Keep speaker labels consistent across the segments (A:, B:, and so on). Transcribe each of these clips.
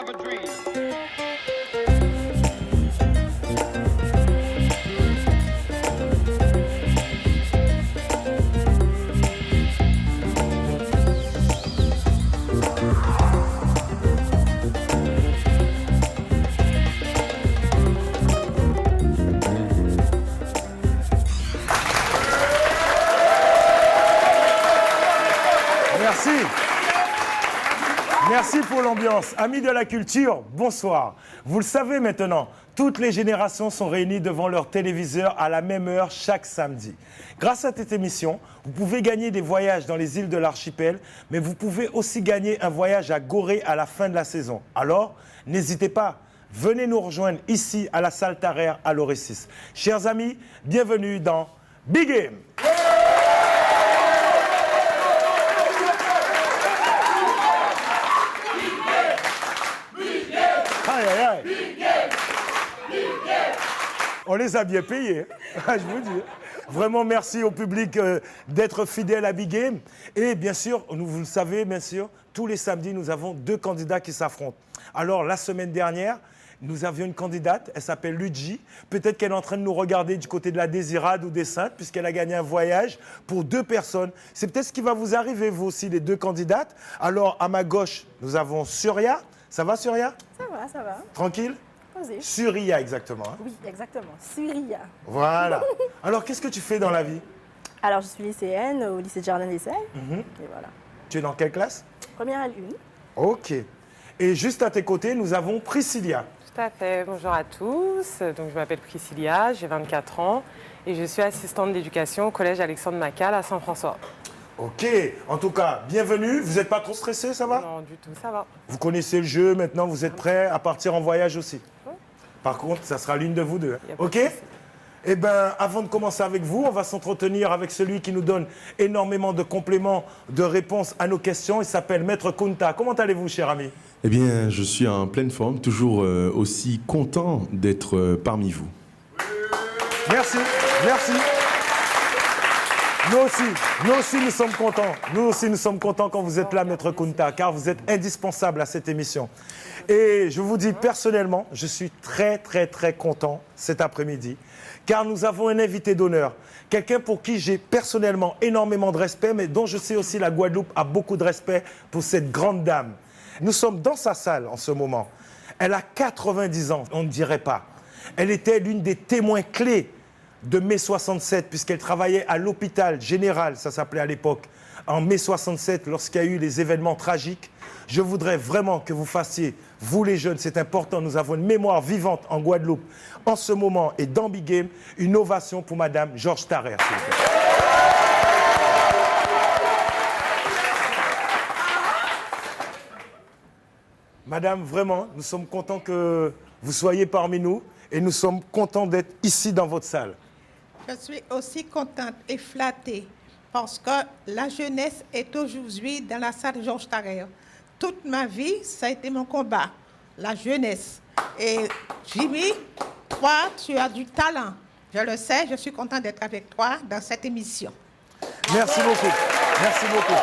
A: have a dream.
B: Merci. Merci pour l'ambiance. Amis de la culture, bonsoir. Vous le savez maintenant, toutes les générations sont réunies devant leur téléviseur à la même heure chaque samedi. Grâce à cette émission, vous pouvez gagner des voyages dans les îles de l'archipel, mais vous pouvez aussi gagner un voyage à Gorée à la fin de la saison. Alors, n'hésitez pas. Venez nous rejoindre ici à la salle Tarère à l'Orésis. Chers amis, bienvenue dans Big Game. Aïe, aïe, aïe. On les a bien payés, je vous dis. Vraiment, merci au public d'être fidèle à Big Game. Et bien sûr, vous le savez, bien sûr, tous les samedis, nous avons deux candidats qui s'affrontent. Alors, la semaine dernière, nous avions une candidate, elle s'appelle Luigi. Peut-être qu'elle est en train de nous regarder du côté de la Désirade ou des Saintes, puisqu'elle a gagné un voyage pour deux personnes. C'est peut-être ce qui va vous arriver, vous aussi, les deux candidates. Alors, à ma gauche, nous avons Surya. Ça va, Surya?
C: Ça va, ça va.
B: Tranquille?
C: Posé.
B: Surya, exactement. Hein?
C: Oui, exactement. Surya.
B: Voilà. Alors, qu'est-ce que tu fais dans la vie?
C: Alors, je suis lycéenne au lycée de Jardin d'Essai. Et voilà.
B: Tu es dans quelle classe?
C: Première à l'une.
B: Ok. Et juste à tes côtés, nous avons Priscilla.
D: Tout à fait. Bonjour à tous. Donc, je m'appelle Priscilla, j'ai 24 ans et je suis assistante d'éducation au collège Alexandre Macal à Saint-François.
B: Ok. En tout cas, bienvenue. Vous n'êtes pas trop stressé, ça va?
D: Non, du tout, ça va.
B: Vous connaissez le jeu, maintenant vous êtes prêts à partir en voyage aussi. Par contre, ça sera l'une de vous deux.
D: Y a pas de
B: Ok?
D: souci.
B: Eh bien, avant de commencer avec vous, on va s'entretenir avec celui qui nous donne énormément de compléments, de réponses à nos questions. Il s'appelle Maître Kunta. Comment allez-vous, cher ami?
E: Eh bien, je suis en pleine forme, toujours aussi content d'être parmi vous.
B: Merci, merci. Nous aussi, nous sommes contents. Nous aussi, nous sommes contents quand vous êtes là, Maître Kunta, car vous êtes indispensable à cette émission. Et je vous dis personnellement, je suis très, très, très content cet après-midi, car nous avons un invité d'honneur, quelqu'un pour qui j'ai personnellement énormément de respect, mais dont je sais aussi la Guadeloupe a beaucoup de respect pour cette grande dame. Nous sommes dans sa salle en ce moment. Elle a 90 ans, on ne dirait pas. Elle était l'une des témoins clés de mai 67, puisqu'elle travaillait à l'hôpital général, ça s'appelait à l'époque, en mai 67, lorsqu'il y a eu les événements tragiques. Je voudrais vraiment que vous fassiez, vous les jeunes, c'est important, nous avons une mémoire vivante en Guadeloupe, en ce moment et dans Big Game, une ovation pour Madame Georges Tarère, s'il vous plaît. Madame, vraiment, nous sommes contents que vous soyez parmi nous et nous sommes contents d'être ici dans votre salle.
F: Je suis aussi contente et flattée parce que la jeunesse est aujourd'hui dans la salle Georges Tarère. Toute ma vie, ça a été mon combat, la jeunesse. Et Jimmy, toi, tu as du talent. Je le sais, je suis contente d'être avec toi dans cette émission.
B: Merci beaucoup. Merci beaucoup.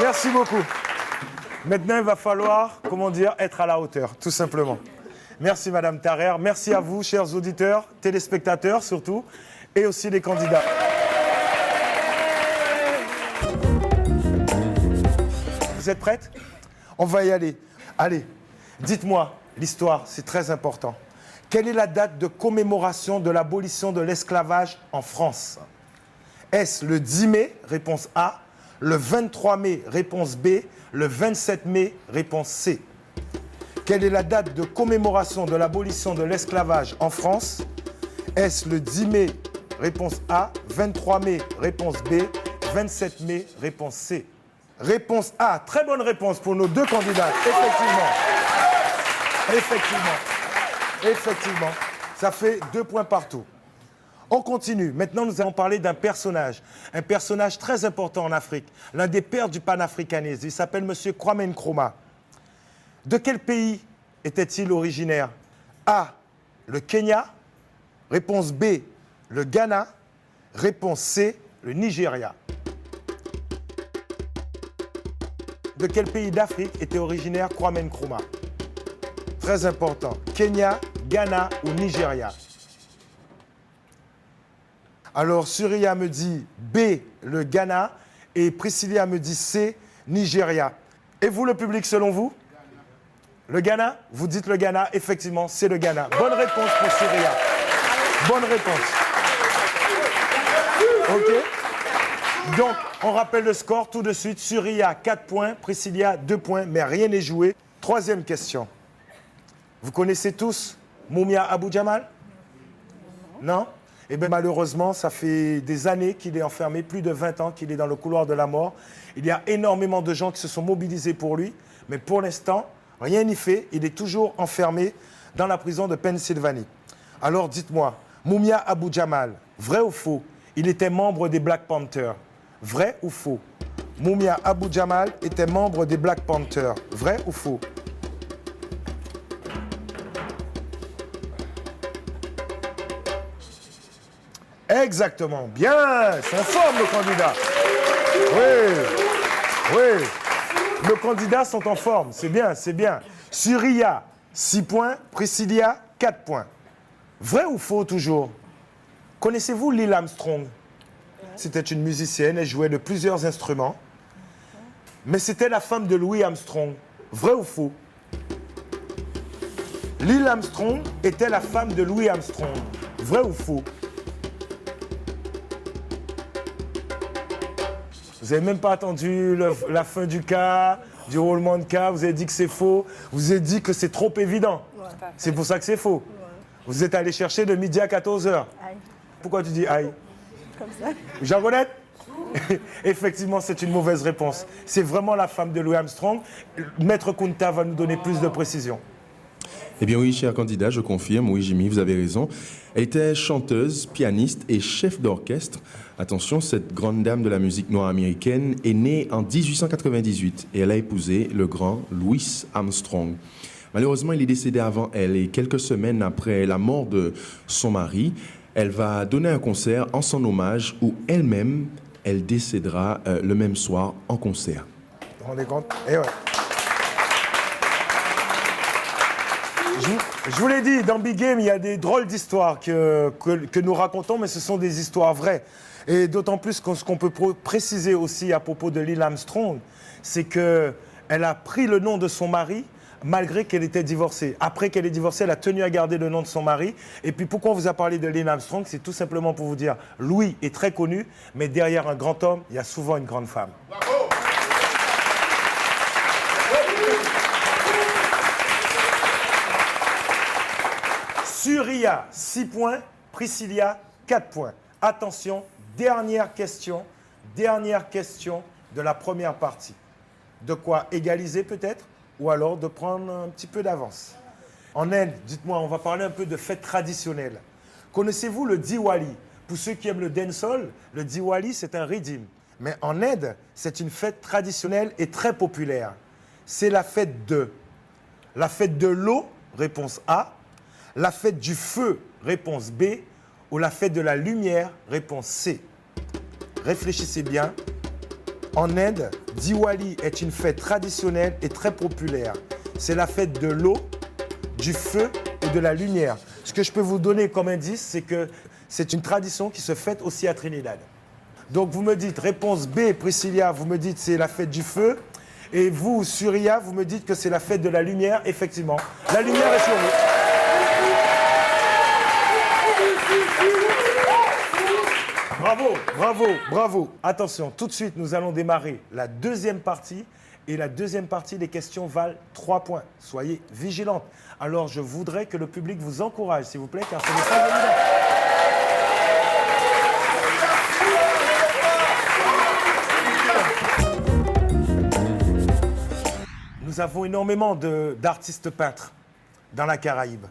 B: Merci beaucoup. Maintenant, il va falloir, comment dire, être à la hauteur, tout simplement. Merci, Madame Tarère. Merci à vous, chers auditeurs, téléspectateurs surtout, et aussi les candidats. Vous êtes prêtes? On va y aller. Allez, dites-moi, l'histoire, c'est très important. Quelle est la date de commémoration de l'abolition de l'esclavage en France? Est-ce le 10 mai, réponse A, le 23 mai, réponse B, le 27 mai, réponse C? Quelle est la date de commémoration de l'abolition de l'esclavage en France? Est-ce le 10 mai, réponse A, 23 mai, réponse B, 27 mai, réponse C? Réponse A, très bonne réponse pour nos deux candidats, effectivement, ça fait 2 points partout. On continue. Maintenant, nous allons parler d'un personnage très important en Afrique, l'un des pères du panafricanisme. Il s'appelle M. Kwame Nkrumah. De quel pays était-il originaire? A, le Kenya. Réponse B, le Ghana. Réponse C, le Nigeria. de quel pays d'Afrique était originaire Kwame Nkrumah? Très important. Kenya, Ghana ou Nigeria? Alors, Surya me dit B, le Ghana, et Priscilla me dit C, Nigeria. Et vous, le public, selon vous? Le Ghana? Vous dites le Ghana, effectivement, c'est le Ghana. Bonne réponse pour Surya. Bonne réponse. OK. Donc, on rappelle le score tout de suite. Surya, 4 points, Priscilla, 2 points, mais rien n'est joué. Troisième question. Vous connaissez tous Mumia Abu-Jamal? Non? Eh bien, malheureusement, ça fait des années qu'il est enfermé, plus de 20 ans qu'il est dans le couloir de la mort. Il y a énormément de gens qui se sont mobilisés pour lui, mais pour l'instant, rien n'y fait. Il est toujours enfermé dans la prison de Pennsylvanie. Alors, dites-moi, Mumia Abu-Jamal, vrai ou faux? Il était membre des Black Panthers. Vrai ou faux? Mumia Abu-Jamal était membre des Black Panthers. Vrai ou faux? Exactement. Bien, c'est en forme, le candidat. Oui, oui. Nos candidats sont en forme. C'est bien, c'est bien. Surya, 6 points. Priscilla, 4 points. Vrai ou faux, toujours? Connaissez-vous Lil Armstrong? C'était une musicienne, elle jouait de plusieurs instruments. Mais c'était la femme de Louis Armstrong. Vrai ou faux? Lil Armstrong était la femme de Louis Armstrong. Vrai ou faux? Vous n'avez même pas attendu la fin du cas, du roulement de cas, vous avez dit que c'est faux, vous avez dit que c'est trop évident. Ouais. C'est pour ça que c'est faux. Ouais. Vous êtes allé chercher de midi à 14h. Aïe. Pourquoi tu dis aïe? Comme ça. Jean-Bonette? Effectivement, c'est une mauvaise réponse. C'est vraiment la femme de Louis Armstrong. Maître Kunta va nous donner plus de précisions.
E: Eh bien oui, cher candidat, je confirme, oui Jimmy, vous avez raison. Elle était chanteuse, pianiste et chef d'orchestre. Attention, cette grande dame de la musique noire américaine est née en 1898 et elle a épousé le grand Louis Armstrong. Malheureusement, il est décédé avant elle et quelques semaines après la mort de son mari, elle va donner un concert en son hommage où elle-même, elle décédera le même soir en concert.
B: Vous vous rendez compte? Eh ouais. Je vous l'ai dit, dans Big Game, il y a des drôles d'histoires que nous racontons, mais ce sont des histoires vraies. Et d'autant plus que ce qu'on peut préciser aussi à propos de Lil Armstrong, c'est qu'elle a pris le nom de son mari malgré qu'elle était divorcée. Après qu'elle est divorcée, elle a tenu à garder le nom de son mari. Et puis pourquoi on vous a parlé de Lil Armstrong? C'est tout simplement pour vous dire, Louis est très connu, mais derrière un grand homme, il y a souvent une grande femme. Bravo! Surya, 6 points. Priscilla, 4 points. Attention, dernière question de la première partie. De quoi égaliser peut-être, ou alors de prendre un petit peu d'avance. En Inde, dites-moi, on va parler un peu de fêtes traditionnelles. Connaissez-vous le Diwali? Pour ceux qui aiment le dancehall, le Diwali, c'est un riddim. Mais en Inde, c'est une fête traditionnelle et très populaire. C'est la fête de l'eau, réponse A. La fête du feu, réponse B, ou la fête de la lumière, réponse C. Réfléchissez bien. En Inde, Diwali est une fête traditionnelle et très populaire. C'est la fête de l'eau, du feu et de la lumière. Ce que je peux vous donner comme indice, c'est que c'est une tradition qui se fête aussi à Trinidad. Donc vous me dites, réponse B, Priscilla, vous me dites c'est la fête du feu. Et vous, Surya, vous me dites que c'est la fête de la lumière. Effectivement, la lumière est sur vous. Bravo, bravo, bravo. Attention, tout de suite, nous allons démarrer la deuxième partie. Et la deuxième partie, les questions valent 3 points. Soyez vigilantes. Alors, je voudrais que le public vous encourage, s'il vous plaît, car ce n'est pas évident. Nous avons énormément d'artistes peintres dans la Caraïbe.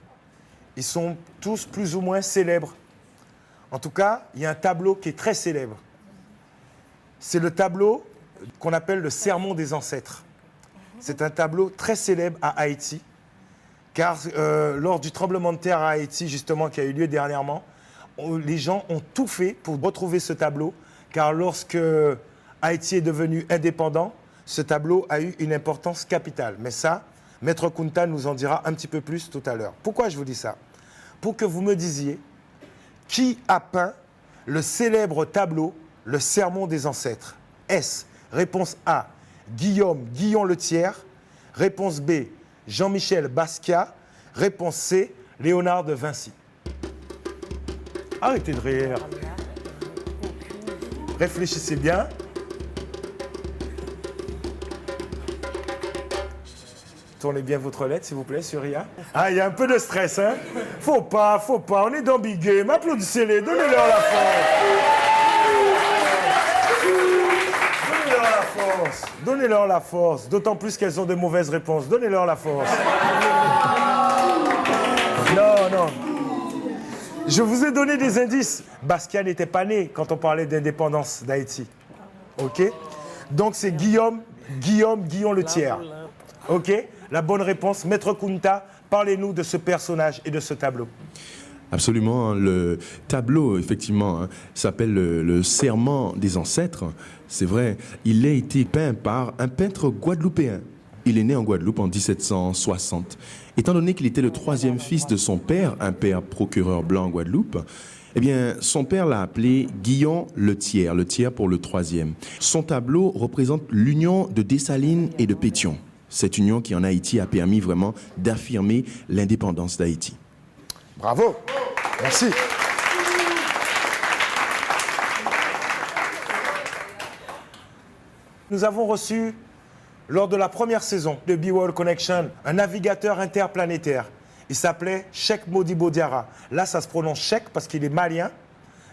B: Ils sont tous plus ou moins célèbres. En tout cas, il y a un tableau qui est très célèbre. C'est le tableau qu'on appelle le Sermon des ancêtres. C'est un tableau très célèbre à Haïti, car lors du tremblement de terre à Haïti, justement, qui a eu lieu dernièrement, les gens ont tout fait pour retrouver ce tableau, car lorsque Haïti est devenu indépendant, ce tableau a eu une importance capitale. Mais ça, Maître Kunta nous en dira un petit peu plus tout à l'heure. Pourquoi je vous dis ça? Pour que vous me disiez qui a peint le célèbre tableau Le Sermon des Ancêtres. S. Réponse A, Guillaume Le Thiers. Réponse B, Jean-Michel Basquiat. Réponse C, Léonard de Vinci. Arrêtez de rire. Réfléchissez bien. Tournez bien votre lettre, s'il vous plaît, sur Ria. Ah, il y a un peu de stress, hein? Faut pas. On est dans Big Game. Applaudissez-les, donnez-leur la force. Donnez-leur la force. D'autant plus qu'elles ont de mauvaises réponses. Donnez-leur la force. Non. Je vous ai donné des indices. Basquiat n'était pas né quand on parlait d'indépendance d'Haïti. OK? Donc c'est Guillaume Le Thiers. OK? La bonne réponse. Maître Kunta, parlez-nous de ce personnage et de ce tableau.
E: Absolument. Le tableau, effectivement, s'appelle le Serment des Ancêtres. C'est vrai, il a été peint par un peintre guadeloupéen. Il est né en Guadeloupe en 1760. Étant donné qu'il était le troisième fils de son père, un père procureur blanc en Guadeloupe, eh bien, son père l'a appelé Guillaume Le Thiers pour le troisième. Son tableau représente l'union de Dessalines et de Pétion. Cette union qui en Haïti a permis vraiment d'affirmer l'indépendance d'Haïti.
B: Bravo, merci. Nous avons reçu, lors de la première saison de B-World Connection, un navigateur interplanétaire. Il s'appelait Cheikh Modibo Diarra. Là, ça se prononce Cheikh parce qu'il est malien.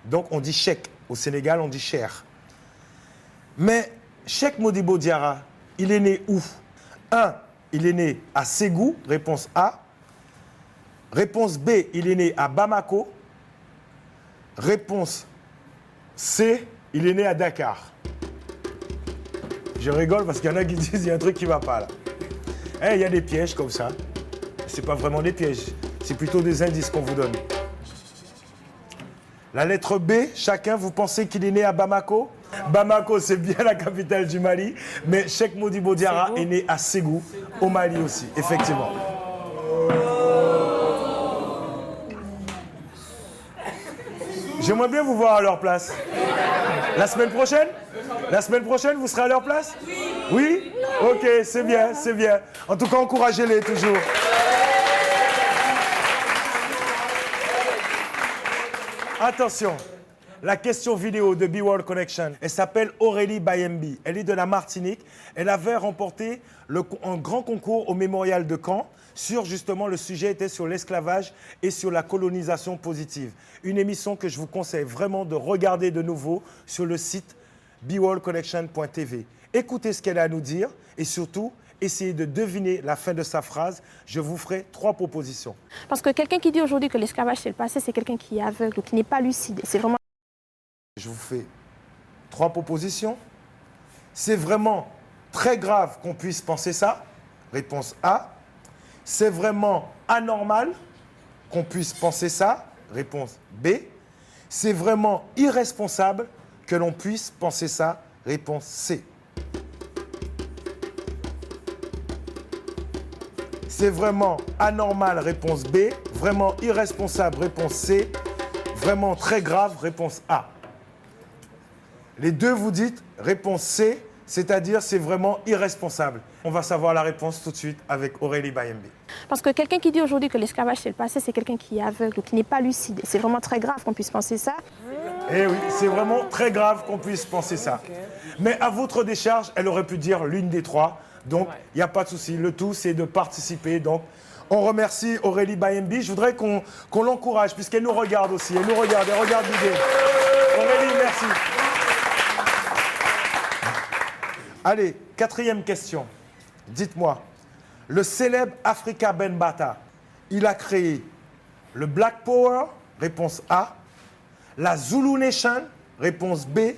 B: Donc, on dit Cheikh. Au Sénégal, on dit Cher. Mais Cheikh Modibo Diarra, il est né où? 1. Il est né à Ségou, réponse A. Réponse B, il est né à Bamako. Réponse C, il est né à Dakar. Je rigole parce qu'il y en a qui disent qu'il y a un truc qui ne va pas là. Il y a des pièges comme ça. Ce n'est pas vraiment des pièges, c'est plutôt des indices qu'on vous donne. La lettre B, chacun, vous pensez qu'il est né à Bamako? Bamako, c'est bien la capitale du Mali, mais Cheikh Modibo Diarra est né à Ségou, au Mali aussi, effectivement. J'aimerais bien vous voir à leur place. La semaine prochaine? La semaine prochaine, vous serez à leur place? Oui? Ok, c'est bien, c'est bien. En tout cas, encouragez-les toujours. Attention, la question vidéo de B-World Connection, elle s'appelle Aurélie Bayembi. Elle est de la Martinique. Elle avait remporté un grand concours au Mémorial de Caen sur justement le sujet était sur l'esclavage et sur la colonisation positive. Une émission que je vous conseille vraiment de regarder de nouveau sur le site bworldconnection.tv. Écoutez ce qu'elle a à nous dire et surtout, essayez de deviner la fin de sa phrase. Je vous ferai 3 propositions.
C: Parce que quelqu'un qui dit aujourd'hui que l'esclavage c'est le passé, c'est quelqu'un qui est aveugle ou qui n'est pas lucide. C'est vraiment...
B: Je vous fais 3 propositions. C'est vraiment très grave qu'on puisse penser ça. Réponse A. C'est vraiment anormal qu'on puisse penser ça. Réponse B. C'est vraiment irresponsable que l'on puisse penser ça. Réponse C. C'est vraiment anormal, réponse B. Vraiment irresponsable, réponse C. Vraiment très grave, réponse A. Les deux, vous dites réponse C, c'est-à-dire c'est vraiment irresponsable. On va savoir la réponse tout de suite avec Aurélie Bayembi.
C: Parce que quelqu'un qui dit aujourd'hui que l'esclavage c'est le passé, c'est quelqu'un qui est aveugle ou qui n'est pas lucide. C'est vraiment très grave qu'on puisse penser ça.
B: Eh oui, c'est vraiment très grave qu'on puisse penser ça. Mais à votre décharge, elle aurait pu dire l'une des 3. Donc, il n'y a pas de souci. Le tout, c'est de participer. Donc, on remercie Aurélie Bayembi. Je voudrais qu'on l'encourage, puisqu'elle nous regarde aussi. Elle nous regarde, elle regarde l'idée. Aurélie, merci. Allez, 4e question. Dites-moi, le célèbre Afrika Bambaataa, il a créé le Black Power, réponse A, la Zulu Nation, réponse B,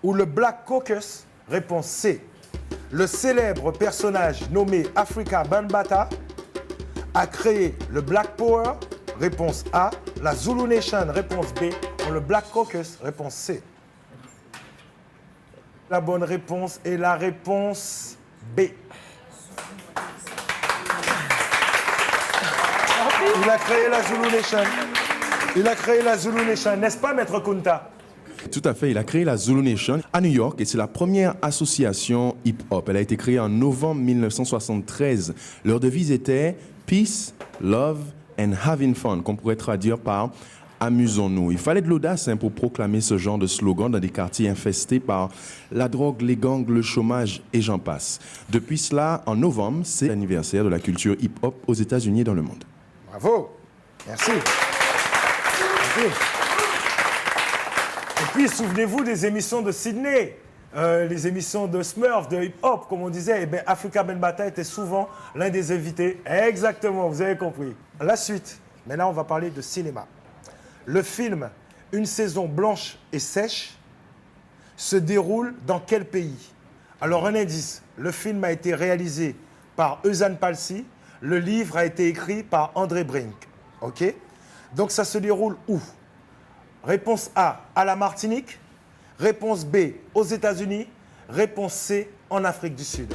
B: ou le Black Caucus, réponse C. Le célèbre personnage nommé Afrika Bambaataa a créé le Black Power, réponse A, la Zulu Nation, réponse B, ou le Black Caucus, réponse C. La bonne réponse est la réponse B. Il a créé la Zulu Nation. Il a créé la Zulu Nation, n'est-ce pas, Maître Kunta?
E: Tout à fait, il a créé la Zulu Nation à New York et c'est la première association hip-hop. Elle a été créée en novembre 1973. Leur devise était « Peace, Love and Having Fun », qu'on pourrait traduire par « Amusons-nous ». Il fallait de l'audace pour proclamer ce genre de slogan dans des quartiers infestés par la drogue, les gangs, le chômage et j'en passe. Depuis cela, en novembre, c'est l'anniversaire de la culture hip-hop aux États-Unis et dans le monde.
B: Bravo. Merci. Merci. Et puis, souvenez-vous des émissions de Sydney, les émissions de Smurf, de hip-hop, comme on disait. Eh bien, Afrika Bambaataa était souvent l'un des invités. Exactement, vous avez compris. La suite. Mais là, on va parler de cinéma. Le film « Une saison blanche et sèche » se déroule dans quel pays? Alors, un indice. Le film a été réalisé par Eusann Palcy. Le livre a été écrit par André Brink. OK? Donc, ça se déroule où? Réponse A, à la Martinique. Réponse B, aux États-Unis. Réponse C, en Afrique du Sud.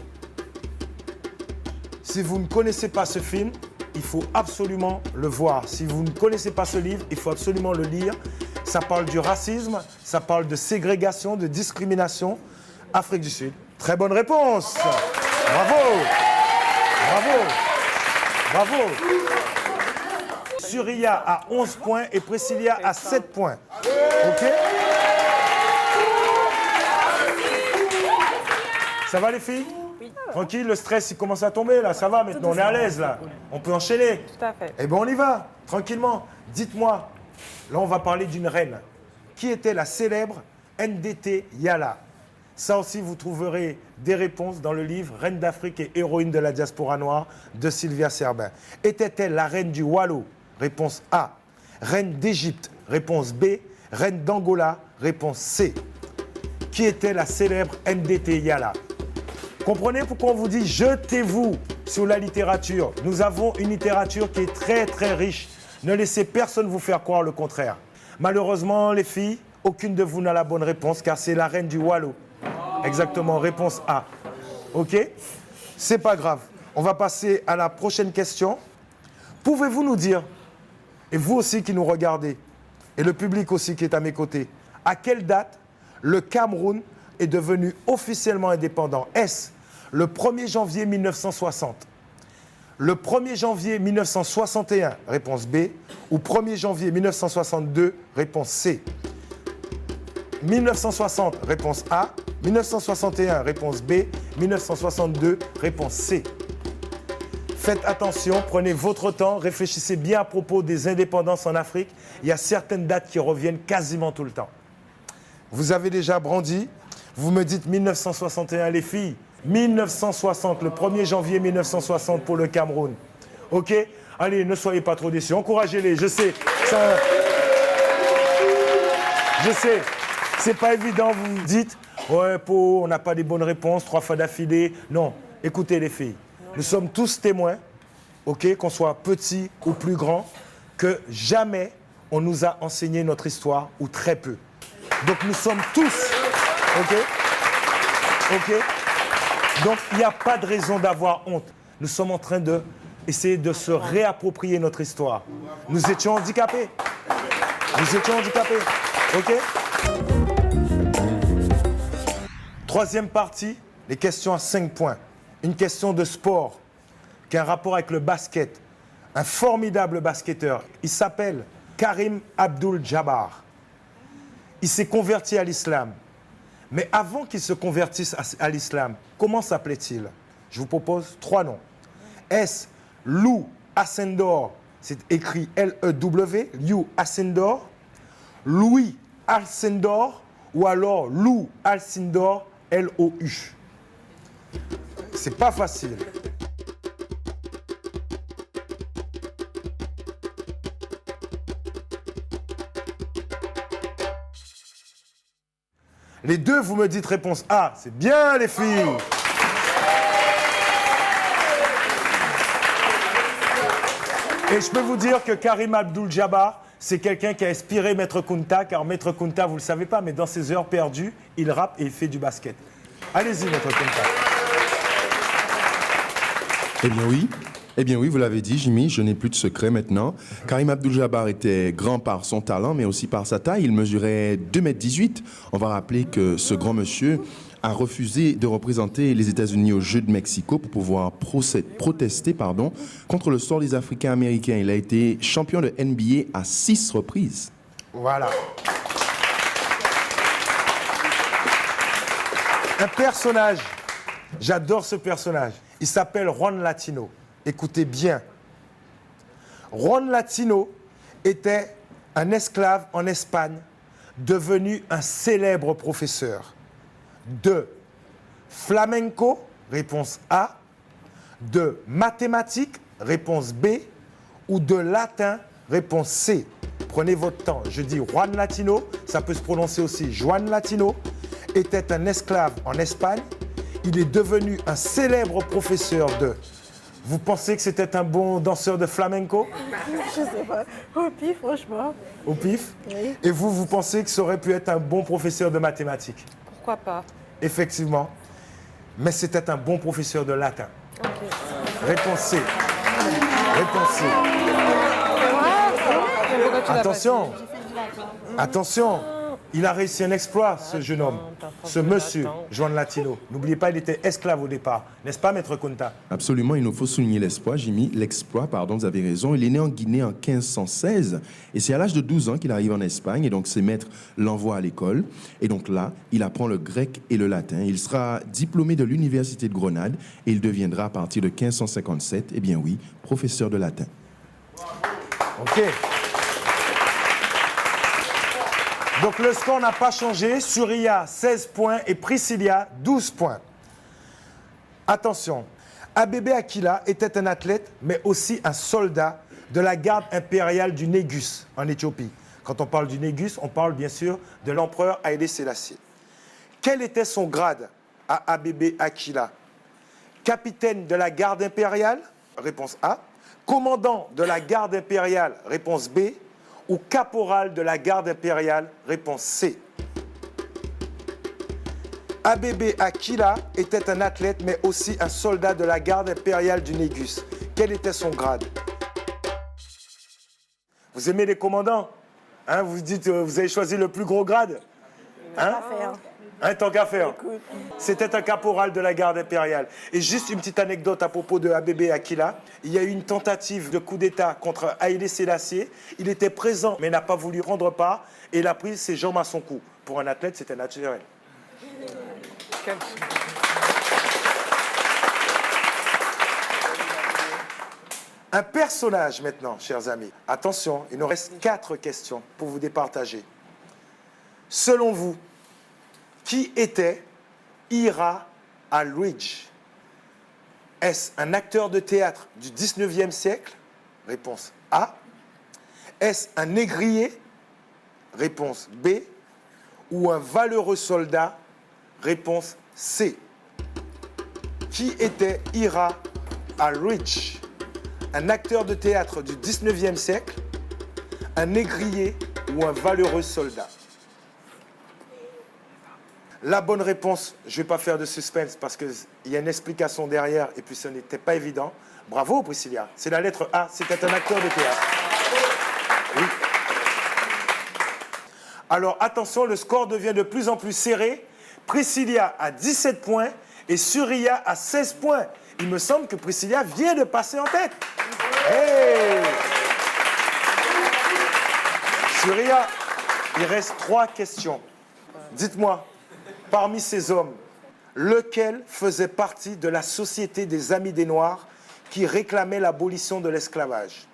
B: Si vous ne connaissez pas ce film, il faut absolument le voir. Si vous ne connaissez pas ce livre, il faut absolument le lire. Ça parle du racisme, ça parle de ségrégation, de discrimination. Afrique du Sud. Très bonne réponse. Bravo. Bravo. Bravo. Surya à 11 points et Priscilla à 7 points. OK? Ça va les filles? Oui. Tranquille, le stress il commence à tomber là, ça va maintenant, on est à l'aise là. On peut enchaîner.
D: Tout à fait.
B: Eh bien on y va, tranquillement. Dites-moi, là on va parler d'une reine. Qui était la célèbre NDT Yala? Ça aussi, vous trouverez des réponses dans le livre « Reine d'Afrique et héroïne de la diaspora noire » de Sylvia Serbin. Était-elle la reine du Wallo? Réponse A. Reine d'Égypte? Réponse B. Reine d'Angola? Réponse C. Qui était la célèbre NDT Yala? Comprenez pourquoi on vous dit « jetez-vous sur la littérature ». Nous avons une littérature qui est très très riche. Ne laissez personne vous faire croire le contraire. Malheureusement, les filles, aucune de vous n'a la bonne réponse car c'est la reine du Wallo. Exactement, réponse A. OK? C'est pas grave. On va passer à la prochaine question. Pouvez-vous nous dire, et vous aussi qui nous regardez, et le public aussi qui est à mes côtés, à quelle date le Cameroun est devenu officiellement indépendant? Est-ce le 1er janvier 1960, le 1er janvier 1961, réponse B, ou 1er janvier 1962, réponse C? 1960, réponse A. 1961, réponse B. 1962, réponse C. Faites attention, prenez votre temps, réfléchissez bien à propos des indépendances en Afrique. Il y a certaines dates qui reviennent quasiment tout le temps. Vous avez déjà brandi, vous me dites 1961, les filles. 1960, le 1er janvier 1960 pour le Cameroun. OK? Allez, ne soyez pas trop déçus. Encouragez-les, je sais. Je sais. C'est pas évident, vous vous dites, ouais, on n'a pas des bonnes réponses, 3 fois d'affilée. Non, écoutez les filles, nous sommes tous témoins, ok, qu'on soit petit ou plus grand, que jamais on nous a enseigné notre histoire, ou très peu. Donc nous sommes tous, ok. Donc il n'y a pas de raison d'avoir honte. Nous sommes en train d'essayer de se réapproprier notre histoire. Nous étions handicapés. Ok? Troisième partie, les questions à 5 points. Une question de sport qui a un rapport avec le basket. Un formidable basketteur. Il s'appelle Karim Abdul-Jabbar. Il s'est converti à l'islam. Mais avant qu'il se convertisse à l'islam, comment s'appelait-il? Je vous propose 3 noms. Est-ce Lou Ascendor, c'est écrit L-E-W, Lou Ascendor, Louis Alcindor, ou alors Lou Alcindor, L-O-U. C'est pas facile. Les deux, vous me dites réponse A. C'est bien, les filles. Et je peux vous dire que Karim Abdul-Jabbar, c'est quelqu'un qui a inspiré Maître Kunta, car Maître Kunta, vous ne le savez pas, mais dans ses heures perdues, il rappe et il fait du basket. Allez-y, Maître Kunta.
E: Eh bien oui, vous l'avez dit, Jimmy, je n'ai plus de secret maintenant. Karim Abdul-Jabbar était grand par son talent, mais aussi par sa taille. Il mesurait 2,18 m. On va rappeler que ce grand monsieur a refusé de représenter les États-Unis aux Jeux de Mexico pour pouvoir protester contre le sort des Africains américains. Il a été champion de NBA à 6 reprises.
B: Voilà. Un personnage, j'adore ce personnage. Il s'appelle Juan Latino. Écoutez bien. Juan Latino était un esclave en Espagne, devenu un célèbre professeur de flamenco, réponse A, de mathématiques, réponse B, ou de latin, réponse C. Prenez votre temps. Je dis Juan Latino, ça peut se prononcer aussi Juan Latino, était un esclave en Espagne. Il est devenu un célèbre professeur de... Vous pensez que c'était un bon danseur de flamenco?
A: Je sais pas. Au pif, franchement.
B: Au pif?
A: Oui.
B: Et vous pensez que ça aurait pu être un bon professeur de mathématiques?
D: Pourquoi pas?
B: Effectivement. Mais c'était un bon professeur de latin.
D: Okay.
B: Réponse C. Réponse C.
D: Pourquoi tu l'as
B: Attention.
D: pas dit?
B: Attention. Il a réussi un exploit, ce jeune homme, ce monsieur, Juan Latino. N'oubliez pas, il était esclave au départ. N'est-ce pas, Maître Kunta?
E: Absolument, il nous faut souligner l'exploit, Jimmy. L'exploit, pardon, vous avez raison. Il est né en Guinée en 1516 et c'est à l'âge de 12 ans qu'il arrive en Espagne et donc ses maîtres l'envoient à l'école. Et donc là, il apprend le grec et le latin. Il sera diplômé de l'Université de Grenade et il deviendra à partir de 1557, eh bien oui, professeur de latin.
B: OK. Donc le score n'a pas changé. Surya, 16 points et Priscilla, 12 points. Attention, Abebe Akila était un athlète, mais aussi un soldat de la garde impériale du Négus en Éthiopie. Quand on parle du Négus, on parle bien sûr de l'empereur Haïlé Sélassié. Quel était son grade à Abebe Akila? Capitaine de la garde impériale, réponse A. Commandant de la garde impériale, réponse B. Ou caporal de la garde impériale, réponse C. Abebe Akila était un athlète, mais aussi un soldat de la garde impériale du Négus. Quel était son grade? Vous aimez les commandants? Hein, vous dites, vous avez choisi le plus gros grade? Hein? Tant qu'à faire. C'était un caporal de la garde impériale. Et juste une petite anecdote à propos de Abebe Akila. Il y a eu une tentative de coup d'État contre Haïlé Sélassié. Il était présent, mais n'a pas voulu rendre part. Et il a pris ses jambes à son cou. Pour un athlète, c'était naturel. Un personnage maintenant, chers amis. Attention, il nous reste 4 questions pour vous départager. Selon vous, qui était Ira Aldridge? Est-ce un acteur de théâtre du 19e siècle? Réponse A. Est-ce un négrier? Réponse B. Ou un valeureux soldat? Réponse C. Qui était Ira Aldridge? Un acteur de théâtre du 19e siècle, un négrier ou un valeureux soldat? La bonne réponse, je ne vais pas faire de suspense parce qu'il y a une explication derrière et puis ce n'était pas évident. Bravo, Priscilla. C'est la lettre A, c'était un acteur de théâtre. Oui. Alors attention, le score devient de plus en plus serré. Priscilla a 17 points et Surya a 16 points. Il me semble que Priscilla vient de passer en tête. Hey! Surya, il reste 3 questions. Dites-moi, parmi ces hommes, lequel faisait partie de la Société des Amis des Noirs qui réclamait l'abolition de l'esclavage?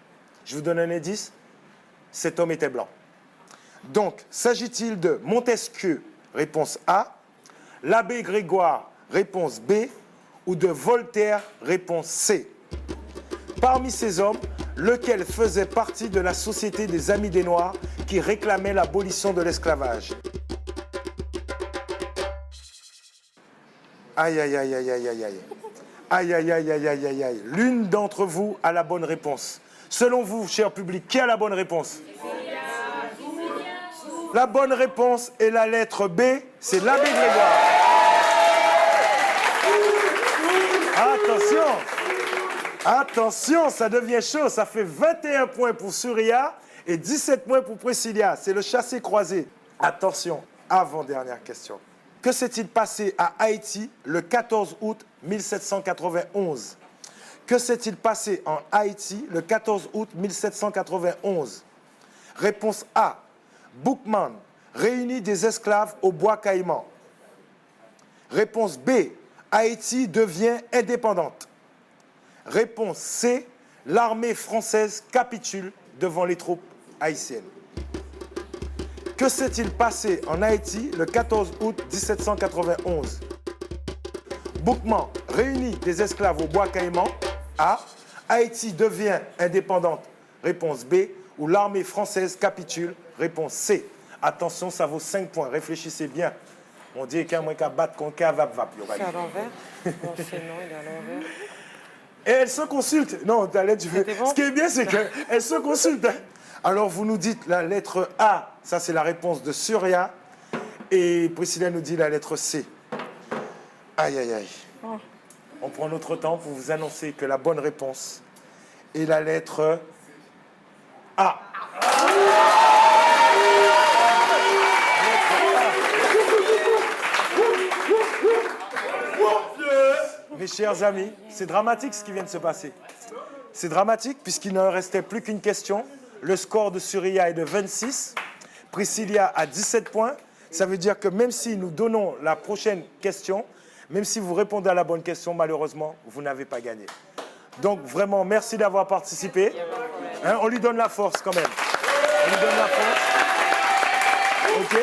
B: Je vous donne un indice, cet homme était blanc. Donc, s'agit-il de Montesquieu, réponse A, l'abbé Grégoire, réponse B, ou de Voltaire, réponse C? Parmi ces hommes, lequel faisait partie de la Société des Amis des Noirs qui réclamait l'abolition de l'esclavage? Aïe, aïe, aïe, aïe, aïe, aïe, aïe. Aïe, aïe, aïe, aïe, aïe, aïe, aïe. L'une d'entre vous a la bonne réponse. Selon vous, cher public, qui a la bonne réponse? La bonne réponse est la lettre B, c'est l'abbé Grégoire. Attention, attention, ça devient chaud. Ça fait 21 points pour Surya et 17 points pour Priscilla. C'est le chassé-croisé. Attention, avant-dernière question. Que s'est-il passé à Haïti le 14 août 1791? Que s'est-il passé en Haïti le 14 août 1791? Réponse A. Boukman réunit des esclaves au bois Caïman. Réponse B. Haïti devient indépendante. Réponse C. L'armée française capitule devant les troupes haïtiennes. Que s'est-il passé en Haïti le 14 août 1791? Boukman réunit des esclaves au bois Caïman. A. Haïti devient indépendante. Réponse B. Ou l'armée française capitule. Réponse C. Attention, ça vaut 5 points. Réfléchissez bien. On dit qu'il y a moins qu'à battre qu'on qu'à vap.
D: C'est à l'envers. Bon, c'est non, il est à l'envers.
B: Et elle se consulte. Non, t'allais, tu veux.
D: Bon?
B: Ce qui est bien, c'est qu'elle se consulte. Alors, vous nous dites la lettre A. Ça, c'est la réponse de Surya. Et Priscilla nous dit la lettre C. Aïe, aïe, aïe.
C: Oh.
B: On prend notre temps pour vous annoncer que la bonne réponse est la lettre A. Mes chers amis, c'est dramatique ce qui vient de se passer. C'est dramatique puisqu'il ne restait plus qu'une question. Le score de Surya est de 26. Priscilla a 17 points. Ça veut dire que même si nous donnons la prochaine question, même si vous répondez à la bonne question, malheureusement, vous n'avez pas gagné. Donc vraiment, merci d'avoir participé. Hein, on lui donne la force quand même. On lui donne la force. OK.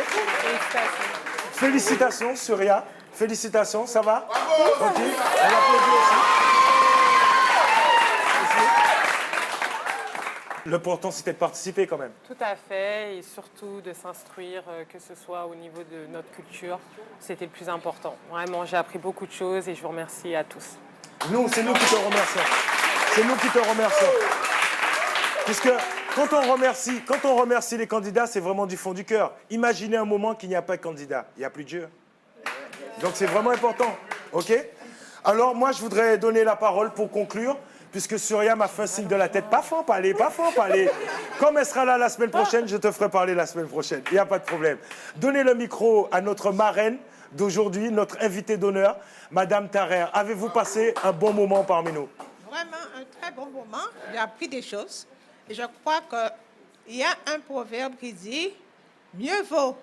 B: Félicitations, Surya. Félicitations, ça va? OK. On applaudit aussi. L'important, c'était de participer quand même.
D: Tout à fait, et surtout de s'instruire, que ce soit au niveau de notre culture. C'était le plus important. Vraiment, j'ai appris beaucoup de choses et je vous remercie à tous.
B: Nous, c'est nous qui te remercions. C'est nous qui te remercions. Puisque quand on remercie les candidats, c'est vraiment du fond du cœur. Imaginez un moment qu'il n'y a pas de candidat. Il n'y a plus de Dieu. Donc c'est vraiment important. OK? Alors moi, je voudrais donner la parole pour conclure, puisque Surya m'a fait un signe de la tête. Pas fort, pas aller, pas fort, pas aller. Comme elle sera là la semaine prochaine, je te ferai parler la semaine prochaine. Il n'y a pas de problème. Donnez le micro à notre marraine d'aujourd'hui, notre invitée d'honneur, Madame Tarrer. Avez-vous passé un bon moment parmi nous?
F: Vraiment un très bon moment. J'ai appris des choses. Et je crois qu'il y a un proverbe qui dit « Mieux vaut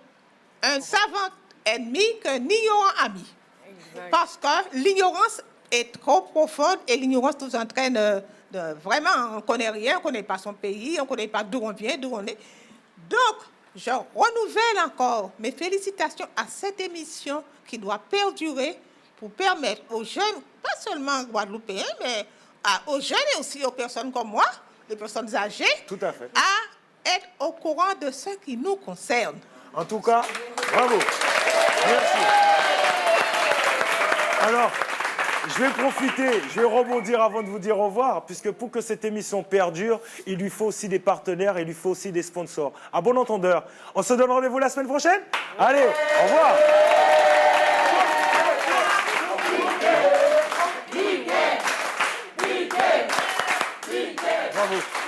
F: un savant ennemi qu'un ignorant ami ». Parce que l'ignorance est trop profonde et l'ignorance nous entraîne vraiment, on ne connaît rien, on ne connaît pas son pays, on ne connaît pas d'où on vient, d'où on est. Donc, je renouvelle encore mes félicitations à cette émission qui doit perdurer pour permettre aux jeunes, pas seulement guadeloupéens, mais aux jeunes et aussi aux personnes comme moi, les personnes âgées,
B: tout à fait,
F: à être au courant de ce qui nous concerne.
B: En tout cas, bravo. Merci. Alors, je vais profiter, je vais rebondir avant de vous dire au revoir, puisque pour que cette émission perdure, il lui faut aussi des partenaires, il lui faut aussi des sponsors. À bon entendeur, on se donne rendez-vous la semaine prochaine? Allez, au revoir. Bravo.